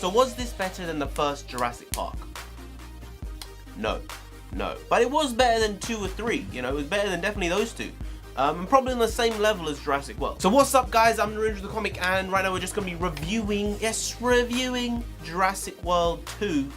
So was this better than the first Jurassic Park? No. But it was better than 2 or 3, you know, it was better than definitely those two. And probably on the same level as Jurassic World. So what's up guys, I'm NarendraTheComic, and right now we're just going to be reviewing Jurassic World 2,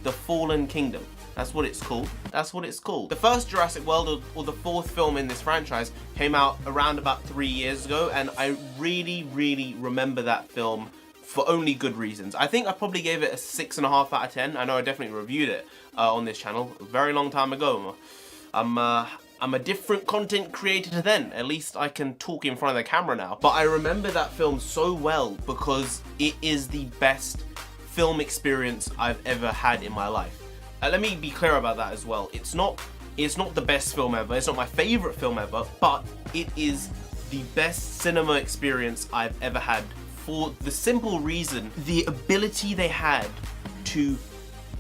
The Fallen Kingdom. That's what it's called. That's what it's called. The first Jurassic World, or the 4th film in this franchise, came out around about 3 years ago, and I really remember that film for only good reasons. I think I probably gave it a 6.5 out of 10. I know I definitely reviewed it on this channel a very long time ago. I'm a different content creator to then. At least I can talk in front of the camera now. But I remember that film so well because it is the best film experience I've ever had in my life. Let me be clear about that as well. It's not the best film ever. It's not my favorite film ever, but it is the best cinema experience I've ever had, for the simple reason the ability they had to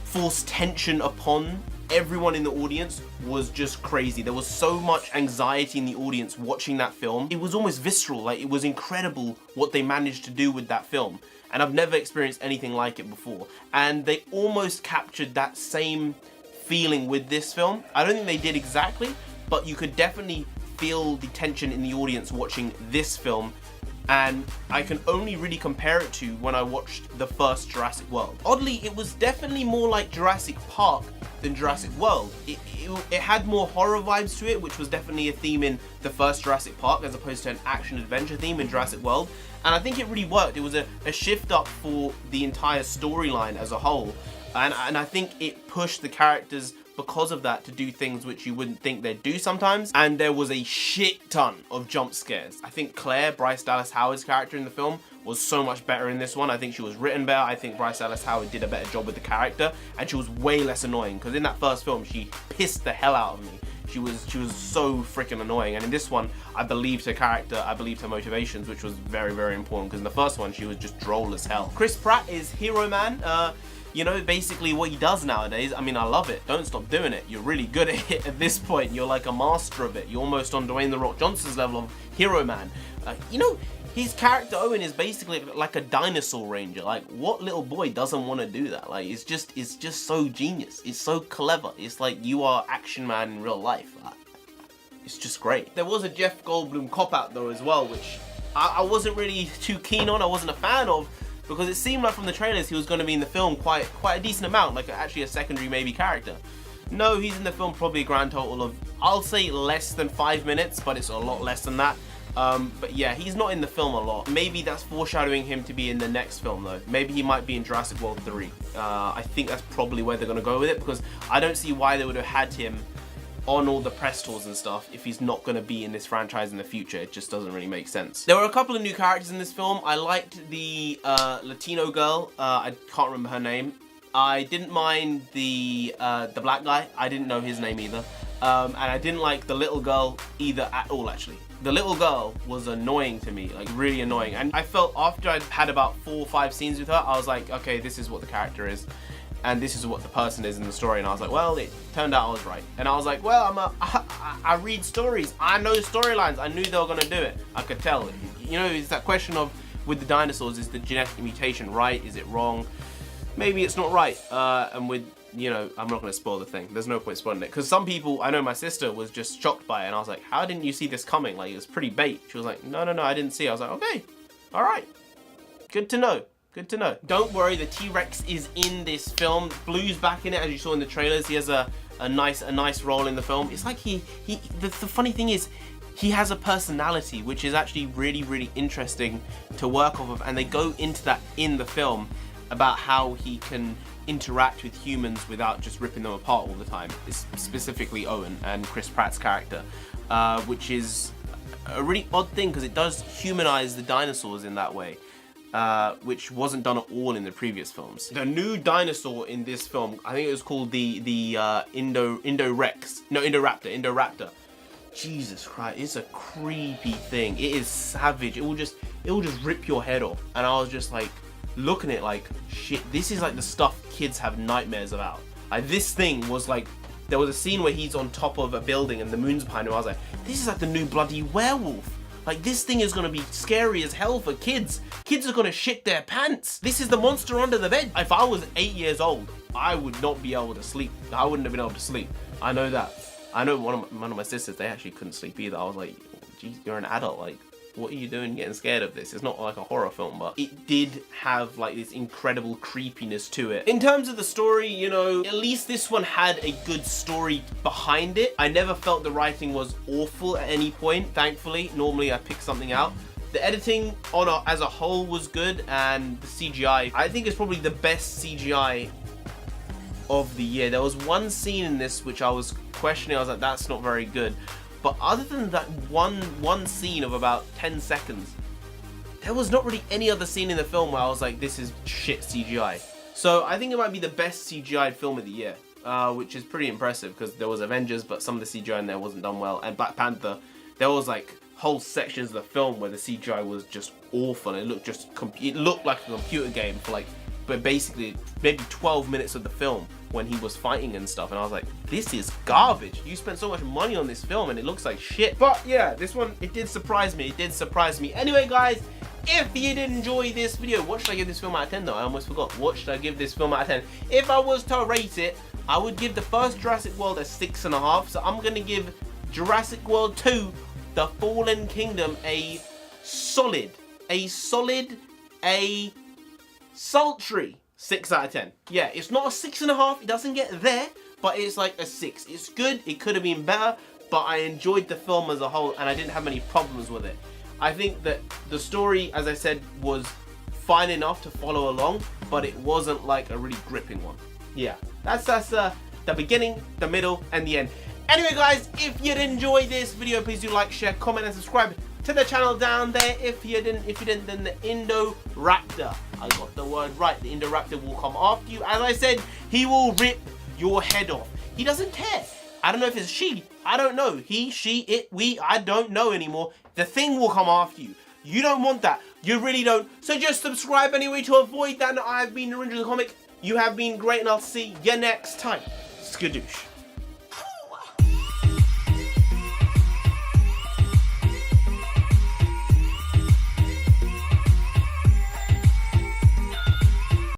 force tension upon everyone in the audience was just crazy. There was so much anxiety in the audience watching that film. It was almost visceral. Like, it was incredible what they managed to do with that film. And I've never experienced anything like it before. And they almost captured that same feeling with this film. I don't think they did exactly, but you could definitely feel the tension in the audience watching this film. And I can only really compare it to when I watched the first Jurassic World. Oddly, it was definitely more like Jurassic Park than Jurassic World. It had more horror vibes to it, which was definitely a theme in the first Jurassic Park, as opposed to an action-adventure theme in Jurassic World. And I think it really worked. It was a shift up for the entire storyline as a whole. And I think it pushed the characters, because of that, to do things which you wouldn't think they'd do sometimes. And there was a shit ton of jump scares. I think Claire, Bryce Dallas Howard's character in the film, was so much better in this one. I think she was written better. I think Bryce Dallas Howard did a better job with the character, and she was way less annoying, because in that first film she pissed the hell out of me. She was so freaking annoying, and in this one I believed her character, I believed her motivations, which was very important, because in the first one she was just droll as hell. Chris Pratt is Hero Man. You know, basically what he does nowadays. I mean, I love it. Don't stop doing it. You're really good at it at this point. You're like a master of it. You're almost on Dwayne "The Rock" Johnson's level of Hero Man. You know, his character Owen is basically like a dinosaur ranger. Like, what little boy doesn't want to do that? Like, it's just so genius. It's so clever. It's like you are Action Man in real life. It's just great. There was a Jeff Goldblum cop-out though as well, which I wasn't really too keen on. I wasn't a fan of, because it seemed like from the trailers he was going to be in the film quite a decent amount, like actually a secondary maybe character. No, he's in the film probably a grand total of, I'll say, less than 5 minutes, but it's a lot less than that. But yeah, he's not in the film a lot. Maybe that's foreshadowing him to be in the next film though. Maybe he might be in Jurassic World 3. I think that's probably where they're going to go with it, because I don't see why they would have had him on all the press tours and stuff if he's not going to be in this franchise in the future. It just doesn't really make sense. There were a couple of new characters in this film. I liked the Latino girl. I can't remember her name. I didn't mind the black guy. I didn't know his name either. And I didn't like the little girl either at all, actually. The little girl was annoying to me, like really annoying. And I felt after I'd had about 4 or 5 scenes with her, I was like, okay, this is what the character is. And this is what the person is in the story. And I was like, well, it turned out I was right. And I was like, well, I read stories. I know storylines. I knew they were going to do it. I could tell. You know, it's that question of, with the dinosaurs, is the genetic mutation right? Is it wrong? Maybe it's not right. And with, you know, I'm not going to spoil the thing. There's no point spoiling it. Because some people, I know my sister was just shocked by it. And I was like, how didn't you see this coming? Like, it was pretty bait. She was like, no, I didn't see it. I was like, okay, all right. Good to know. Good to know. Don't worry, the T-Rex is in this film. Blue's back in it, as you saw in the trailers. He has a nice role in the film. It's like the funny thing is, he has a personality, which is actually really interesting to work off of, and they go into that in the film about how he can interact with humans without just ripping them apart all the time. It's specifically Owen and Chris Pratt's character, which is a really odd thing, because it does humanize the dinosaurs in that way. Which wasn't done at all in the previous films. The new dinosaur in this film, I think it was called the Indo-Raptor. Jesus Christ, it's a creepy thing. It is savage. It will just rip your head off. And I was just like looking at it like, shit, this is like the stuff kids have nightmares about. Like, this thing was like, there was a scene where he's on top of a building and the moon's behind him. I was like, this is like the new bloody werewolf. Like, this thing is gonna be scary as hell for kids. Kids are gonna shit their pants. This is the monster under the bed. If I was 8 years old, I would not be able to sleep. I wouldn't have been able to sleep. I know that. I know one of my sisters, they actually couldn't sleep either. I was like, geez, you're an adult, like, what are you doing getting scared of this? It's not like a horror film, but it did have like this incredible creepiness to it. In terms of the story, you know, at least this one had a good story behind it. I never felt the writing was awful at any point, thankfully. Normally I pick something out. The editing as a whole was good, and the CGI, I think it's probably the best CGI of the year. There was one scene in this which I was questioning. I was like, that's not very good. But other than that one scene of about 10 seconds, there was not really any other scene in the film where I was like, this is shit CGI. So I think it might be the best CGI film of the year, which is pretty impressive because there was Avengers, but some of the CGI in there wasn't done well. And Black Panther, there was like whole sections of the film where the CGI was just awful. It looked like a computer game for like, but basically maybe 12 minutes of the film when he was fighting and stuff, and I was like, this is garbage. You spent so much money on this film and it looks like shit. But yeah, this one, it did surprise me. It did surprise me. Anyway, guys, if you did enjoy this video, what should I give this film out of 10 though? I almost forgot. What should I give this film out of 10? If I was to rate it, I would give the first Jurassic World a 6.5. So I'm gonna give Jurassic World 2, The Fallen Kingdom, a sultry 6 out of 10. Yeah, it's not a 6.5. It doesn't get there, but it's like a 6. It's good. It could have been better, but I enjoyed the film as a whole, and I didn't have any problems with it. I think that the story, as I said, was fine enough to follow along, but it wasn't like a really gripping one. Yeah, that's the beginning, the middle, and the end. Anyway, guys, if you did enjoy this video, please do like, share, comment, and subscribe to the channel down there. If you didn't, then the Indo-Raptor. I got the word right. The Indo-Raptor will come after you. As I said, he will rip your head off. He doesn't care. I don't know if it's she. I don't know. He, she, it, we. I don't know anymore. The thing will come after you. You don't want that. You really don't. So just subscribe anyway to avoid that. And I've been NarendraTheComic. You have been great, and I'll see you next time. Skadoosh.